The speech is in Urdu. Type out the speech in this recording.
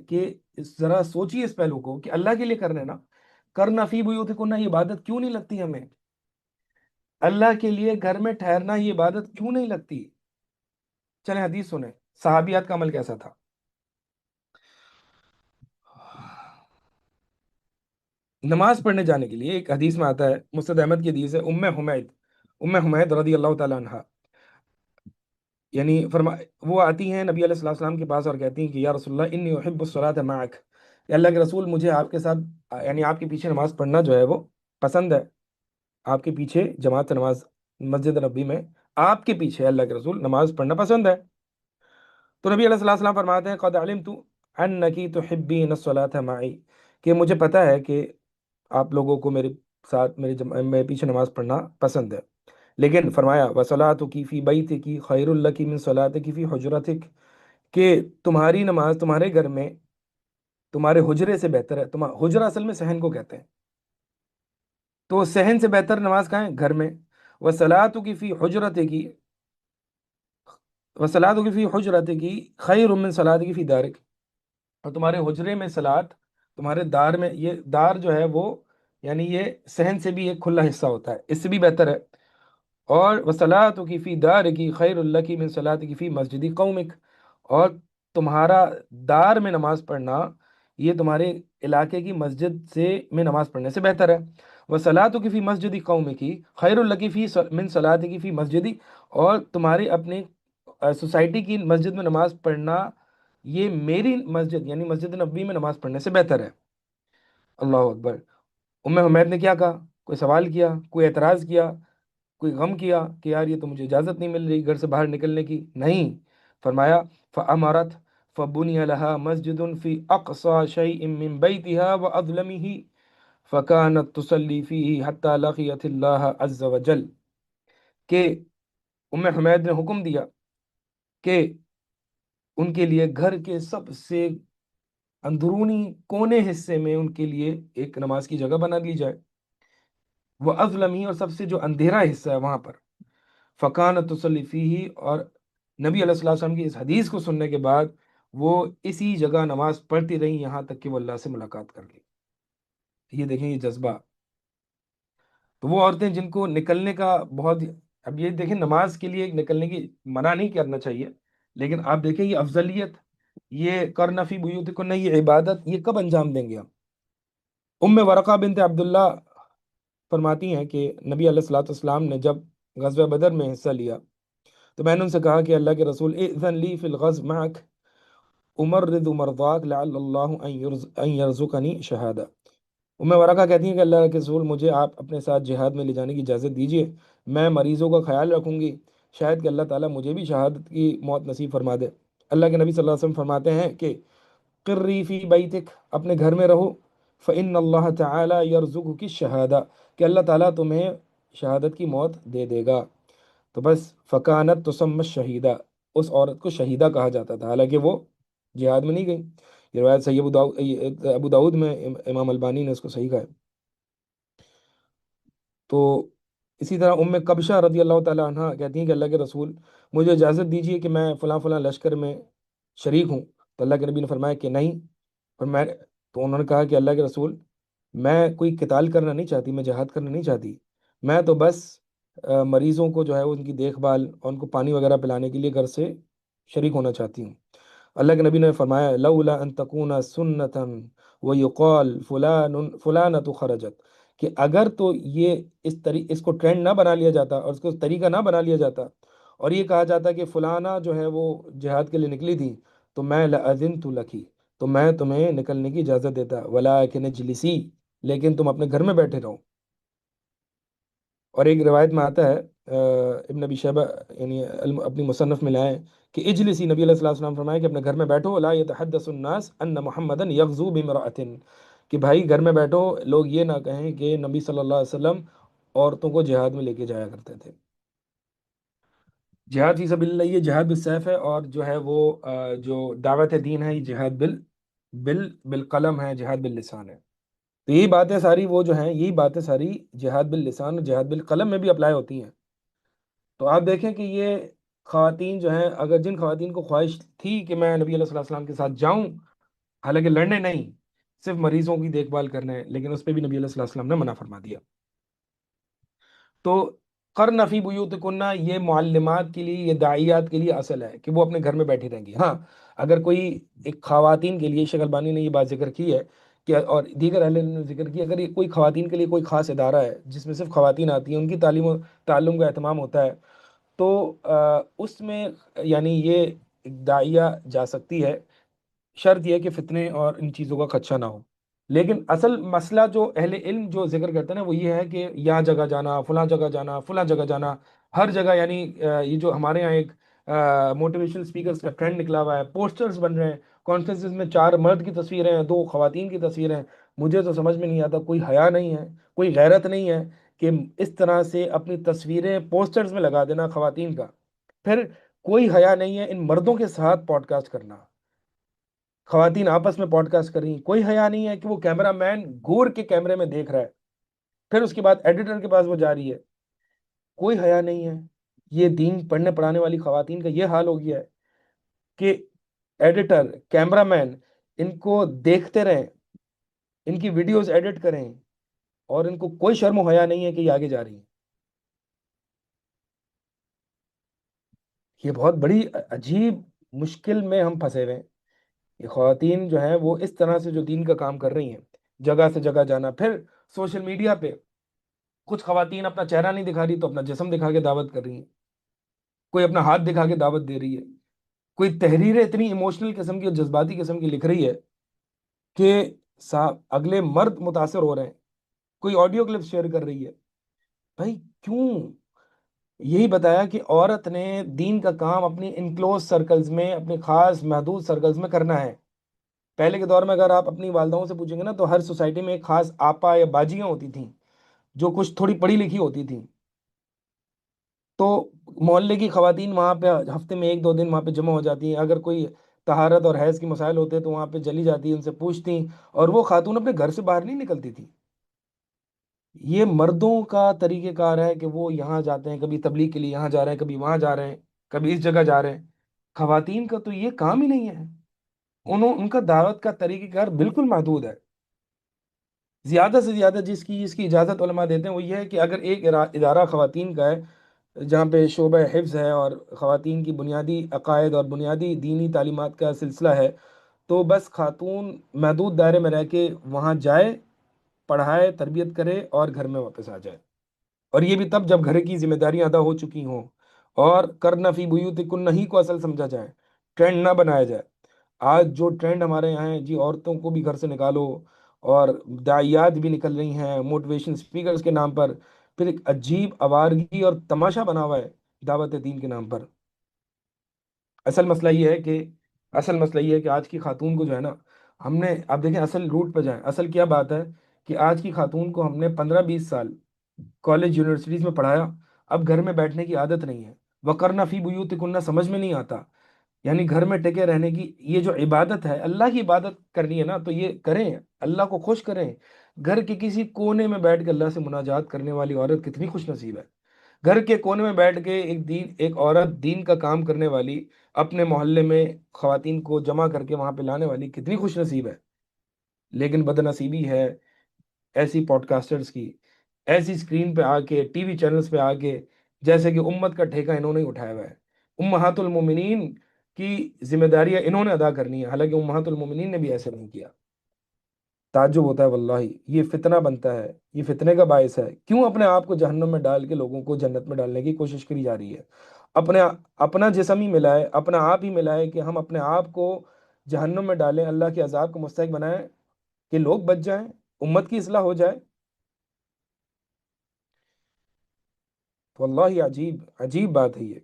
کہ ذرا سوچیے اس پہلو کو کہ اللہ کے لیے کرنا ہے نا، کرنا فی بیوتکن، یہ عبادت کیوں نہیں لگتی ہمیں؟ اللہ کے لیے گھر میں ٹھہرنا یہ عبادت کیوں نہیں لگتی؟ چلیں حدیث سنیں، صحابیات کا عمل کیسا تھا۔ نماز پڑھنے جانے کے لیے ایک حدیث میں آتا ہے، مسند احمد کی حدیث ہے، ام حمید رضی اللہ تعالیٰ عنہ، یعنی وہ آتی ہیں نبی علیہ السلام کے پاس اور کہتی ہیں کہ یا رسول اللہ انی احب الصلاۃ معک، کہ اللہ کے رسول مجھے آپ کے ساتھ یعنی آپ کے پیچھے نماز پڑھنا جو ہے وہ پسند ہے، آپ کے پیچھے جماعت سے نماز، مسجد نبی میں آپ کے پیچھے اللہ کے رسول نماز پڑھنا پسند ہے۔ تو نبی علیہ السلام فرماتے ہیں قد علمت انکی تحبین الصلاۃ معی، کہ مجھے پتہ ہے کہ آپ لوگوں کو میرے ساتھ میرے پیچھے نماز پڑھنا پسند ہے، لیکن فرمایا وصلاتک فی بیتک خیر لک من صلاتک فی حجرتک، کہ تمہاری نماز تمہارے گھر میں تمہارے حجرے سے بہتر ہے۔ حجرہ اصل میں صحن کو کہتے ہیں، تو صحن سے بہتر نماز کہاں ہے؟ گھر میں۔ وصلاتک فی حجرتک، وصلاتک فی حجرتک خیر من صلاتک فی دارک، اور تمہارے حجرے میں صلات، تمہارے دار میں، یہ دار جو ہے وہ یعنی یہ صحن سے بھی ایک کھلا حصہ ہوتا ہے، اس سے بھی بہتر ہے۔ اور وصلاتک فی دارک خیر لک من صلاتک فی مسجد قومک، اور تمہارا دار میں نماز پڑھنا یہ تمہارے علاقے کی مسجد سے میں نماز پڑھنے سے بہتر ہے۔ وصلاتک فی مسجد قومک خیر لک فی من صلاتک فی مسجدی، اور تمہاری اپنی سوسائٹی کی مسجد میں نماز پڑھنا یہ میری مسجد یعنی مسجد نبوی میں نماز پڑھنے سے بہتر ہے۔ اللہ اکبر۔ ام حمید نے کیا کہا؟ کوئی سوال کیا؟ کوئی اعتراض کیا؟ کوئی غم کیا کہ یار یہ تو مجھے اجازت نہیں مل رہی گھر سے باہر نکلنے کی؟ نہیں، فرمایا فَأَمَرَتْ فَبُنِيَ لَهَا مَسْجِدٌ فِي أَقْصَى شَيْءٍ مِّن بَيْتِهَا وَأَظْلَمِهِ فَكَانَتْ تُصَلِّي فِيهِ حَتَّى لَقِيَتِ اللَّهَ عَزَّ وَجَلَّ، کہ ام حمید نے حکم دیا کہ ان کے لیے گھر کے سب سے اندرونی کونے حصے میں ان کے لیے ایک نماز کی جگہ بنا لی جائے، وہ اظلمی، اور سب سے جو اندھیرا حصہ ہے وہاں پر، فقان تصلی فیہ، اور نبی علیہ الصلوۃ والسلام کی اس حدیث کو سننے کے بعد وہ اسی جگہ نماز پڑھتی رہی یہاں تک کہ وہ اللہ سے ملاقات کر لی۔ یہ دیکھیں یہ جذبہ۔ تو وہ عورتیں جن کو نکلنے کا بہت، اب یہ دیکھیں نماز کے لیے نکلنے کی منع نہیں کرنا چاہیے، لیکن آپ دیکھیں یہ افضلیت، یہ کرنا فی بیوتکن، یہ عبادت یہ کب انجام دیں گے ہم؟ ام ورقہ بنت عبداللہ فرماتی ہیں کہ نبی علیہ الصلوۃ والسلام نے جب غزوہ بدر میں حصہ لیا تو میں نے ان سے کہا کہ اللہ کے رسول اذن لی فی الغزو معک امرض مرضاک لعل اللہ ان یرزقنی شہادہ۔ ام ورقہ کہتی ہیں کہ اللہ کے رسول مجھے آپ اپنے ساتھ جہاد میں لے جانے کی اجازت دیجیے، میں مریضوں کا خیال رکھوں گی، شاید کہ اللہ تعالیٰ مجھے بھی شہادت کی موت نصیب فرما دے۔ اللہ کے نبی صلی اللہ علیہ وسلم فرماتے ہیں کہ قری فی بیتک، اپنے گھر میں رہو، فإن اللہ تعالی یرزقک الشہادہ، کہ اللہ تعالیٰ تمہیں شہادت کی موت دے دے گا۔ تو بس فکانت تسمی شہیدہ، اس عورت کو شہیدہ کہا جاتا تھا، حالانکہ وہ جہاد میں نہیں گئی۔ یہ روایت صحیح ابو داؤد میں امام البانی نے اس کو صحیح کہا ہے۔ تو اسی طرح ام کبشہ رضی اللہ تعالیٰ عنہ کہتی ہیں کہ اللہ کے رسول مجھے اجازت دیجیے کہ میں فلاں فلاں لشکر میں شریک ہوں، تو اللہ کے نبی نے فرمایا کہ نہیں، اور تو انہوں نے کہا کہ اللہ کے رسول میں کوئی قتال کرنا نہیں چاہتی، میں جہاد کرنا نہیں چاہتی، میں تو بس مریضوں کو جو ہے ان کی دیکھ بھال اور ان کو پانی وغیرہ پلانے کے لیے گھر سے شریک ہونا چاہتی ہوں۔ اللہ کے نبی نے فرمایا لولا ان تکون سنتا ویقال فلانۃ خرجت، کہ اگر تو یہ اس کو ٹرینڈ نہ بنا لیا جاتا اور اس کو طریقہ نہ بنا لیا جاتا اور یہ کہا جاتا کہ فلانا جو ہے وہ جہاد کے لیے نکلی تھی، تو میں لأذنت لکی، تو میں تمہیں نکلنے کی اجازت دیتا، ولکن اجلسی، لیکن تم اپنے گھر میں بیٹھے رہو۔ اور ایک روایت میں آتا ہے ابن ابی شیبہ یعنی اپنی مصنف میں لائے کہ اجلسی، نبی علیہ الصلوۃ والسلام فرمایا کہ اپنے گھر میں بیٹھو، لا يتحدث الناس ان محمدا یغزو بامرأۃ، کہ بھائی گھر میں بیٹھو، لوگ یہ نہ کہیں کہ نبی صلی اللہ علیہ وسلم عورتوں کو جہاد میں لے کے جایا کرتے تھے۔ جہاد فی سبیل اللہ یہ جہاد بالسیف ہے، اور جو ہے وہ جو دعوت دین ہے یہ جہاد بالقلم ہے، جہاد باللسان ہے۔ تو یہی باتیں ساری وہ جو ہیں، یہی باتیں ساری جہاد باللسان اور جہاد بالقلم میں بھی اپلائی ہوتی ہیں۔ تو آپ دیکھیں کہ یہ خواتین جو ہیں، اگر جن خواتین کو خواہش تھی کہ میں نبی علیہ الصلوۃ والسلام کے ساتھ جاؤں، حالانکہ لڑنے نہیں، صرف مریضوں کی دیکھ بھال کرنا ہے، لیکن اس پہ بھی نبی علیہ الصلوۃ والسلام نے منع فرما دیا. تو قرن فی بیوتکن، یہ معلمات کے لیے، یہ داعیات کے لیے اصل ہے کہ وہ اپنے گھر میں بیٹھی رہیں گی. ہاں، اگر کوئی ایک خواتین کے لیے، شیخ البانی نے یہ بات ذکر کی ہے کہ، اور دیگر اہل علم نے ذکر کی، اگر یہ کوئی خواتین کے لیے کوئی خاص ادارہ ہے جس میں صرف خواتین آتی ہیں، ان کی تعلیم و تعلم کا اہتمام ہوتا ہے، تو اس میں یعنی یہ ایک داعیہ جا سکتی ہے، شرط یہ ہے کہ فتنے اور ان چیزوں کا خدشہ نہ ہو. لیکن اصل مسئلہ جو اہل علم جو ذکر کرتے ہیں نا، وہ یہ ہے کہ یہاں جگہ جانا، فلاں جگہ جانا، فلاں جگہ جانا، ہر جگہ. یعنی یہ جو ہمارے یہاں ایک موٹیویشنل اسپیکرز کا ٹرینڈ نکلا ہوا ہے، پوسٹرز بن رہے ہیں کانفرنسز میں، 4 مرد کی تصویریں ہیں، 2 خواتین کی تصویریں ہیں. مجھے تو سمجھ میں نہیں آتا، کوئی حیا نہیں ہے، کوئی غیرت نہیں ہے کہ اس طرح سے اپنی تصویریں پوسٹرز میں لگا دینا خواتین کا. پھر کوئی حیا نہیں ہے ان مردوں کے ساتھ پوڈ کاسٹ کرنا. خواتین آپس میں پوڈ کاسٹ کر رہی ہیں، کوئی حیا نہیں ہے کہ وہ کیمرہ مین گور کے کیمرے میں دیکھ رہا ہے، پھر اس کے بعد ایڈیٹر کے پاس وہ جا رہی ہے. کوئی حیا نہیں ہے. یہ دین پڑھنے پڑھانے والی خواتین کا یہ حال ہو گیا ہے کہ ایڈیٹر، کیمرہ مین ان کو دیکھتے رہیں، ان کی ویڈیوز ایڈٹ کریں، اور ان کو کوئی شرم و حیا نہیں ہے کہ یہ آگے جا رہی ہیں. یہ بہت بڑی عجیب مشکل میں ہم پھنسے ہوئے ہیں. یہ خواتین جو ہیں وہ اس طرح سے جو دین کا کام کر رہی ہیں، جگہ سے جگہ جانا، پھر سوشل میڈیا پہ کچھ خواتین اپنا چہرہ نہیں دکھا رہی تو اپنا جسم دکھا کے دعوت کر رہی ہیں، کوئی اپنا ہاتھ دکھا کے دعوت دے رہی ہے، کوئی تحریریں اتنی ایموشنل قسم کی اور جذباتی قسم کی لکھ رہی ہے کہ اگلے مرد متاثر ہو رہے ہیں، کوئی آڈیو کلپ شیئر کر رہی ہے. بھائی کیوں؟ یہی بتایا کہ عورت نے دین کا کام اپنی انکلوز سرکلز میں، اپنے خاص محدود سرکلز میں کرنا ہے. پہلے کے دور میں اگر آپ اپنی والداؤں سے پوچھیں گے نا، تو ہر سوسائٹی میں ایک خاص آپا یا باجیاں ہوتی تھیں جو کچھ تھوڑی پڑھی لکھی ہوتی تھیں. تو محلے کی خواتین وہاں پہ ہفتے میں 1 2 دن وہاں پہ جمع ہو جاتی ہیں. اگر کوئی طہارت اور حیض کی مسائل ہوتے تو وہاں پہ چلی جاتی، ان سے پوچھتی، اور وہ خاتون اپنے گھر سے باہر نہیں نکلتی تھی. یہ مردوں کا طریقہ کار ہے کہ وہ یہاں جاتے ہیں، کبھی تبلیغ کے لیے یہاں جا رہے ہیں، کبھی وہاں جا رہے ہیں، کبھی اس جگہ جا رہے ہیں. خواتین کا تو یہ کام ہی نہیں ہے. ان کا دعوت کا طریقہ کار بالکل محدود ہے. زیادہ سے زیادہ جس کی اجازت علماء دیتے ہیں وہ یہ ہے کہ اگر ایک ادارہ خواتین کا ہے جہاں پہ شعبہ حفظ ہے اور خواتین کی بنیادی عقائد اور بنیادی دینی تعلیمات کا سلسلہ ہے، تو بس خاتون محدود دائرے میں رہ کے وہاں جائے، پڑھائے، تربیت کرے اور گھر میں واپس آ جائے. اور یہ بھی تب جب گھر کی ذمہ داریاں ادا ہو چکی ہوں، اور کرنا فی بیوتکن ہی کو اصل سمجھا جائے، ٹرینڈ نہ بنایا جائے. آج جو ٹرینڈ ہمارے یہاں ہے جی، عورتوں کو بھی گھر سے نکالو، اور داعیات بھی نکل رہی ہیں موٹیویشن اسپیکرز کے نام پر، پھر ایک عجیب آوارگی اور تماشا بنا ہوا ہے دعوت دین کے نام پر. اصل مسئلہ یہ ہے کہ اصل مسئلہ یہ ہے کہ آج کی خاتون کو جو ہے نا، ہم نے، آپ دیکھیں اصل روٹ پہ جائیں، اصل کیا بات ہے کہ آج کی خاتون کو ہم نے 15 20 سال کالج یونیورسٹیز میں پڑھایا، اب گھر میں بیٹھنے کی عادت نہیں ہے. وقرنا فی بیوتکن سمجھ میں نہیں آتا. یعنی گھر میں ٹکے رہنے کی یہ جو عبادت ہے، اللہ کی عبادت کرنی ہے نا، تو یہ کریں، اللہ کو خوش کریں. گھر کے کسی کونے میں بیٹھ کے اللہ سے مناجات کرنے والی عورت کتنی خوش نصیب ہے. گھر کے کونے میں بیٹھ کے ایک عورت دین کا کام کرنے والی، اپنے محلے میں خواتین کو جمع کر کے وہاں پہ لانے والی کتنی خوش نصیب ہے. لیکن بد نصیبی ہے ایسی پوڈ کاسٹرز کی، ایسی اسکرین پہ آ کے، ٹی وی چینلز پہ آ کے، جیسے کہ امت کا ٹھیکہ انہوں نے ہی اٹھایا ہوا ہے. امہات المومنین کی ذمہ داریاں انہوں نے ادا کرنی ہے، حالانکہ امہات المومنین نے بھی ایسے نہیں کیا. تعجب ہوتا ہے واللہ. یہ فتنہ بنتا ہے، یہ فتنے کا باعث ہے. کیوں اپنے آپ کو جہنم میں ڈال کے لوگوں کو جنت میں ڈالنے کی کوشش کری جا رہی ہے؟ اپنے اپنا جسم ہی ملا ہے، اپنا آپ ہی ملا ہے کہ ہم اپنے آپ کو جہنم میں ڈالیں، اللہ کے عذاب کو مستحق بنائیں کہ لوگ بچ جائیں، امت کی اصلاح ہو جائے. واللہ عجیب عجیب بات ہے یہ.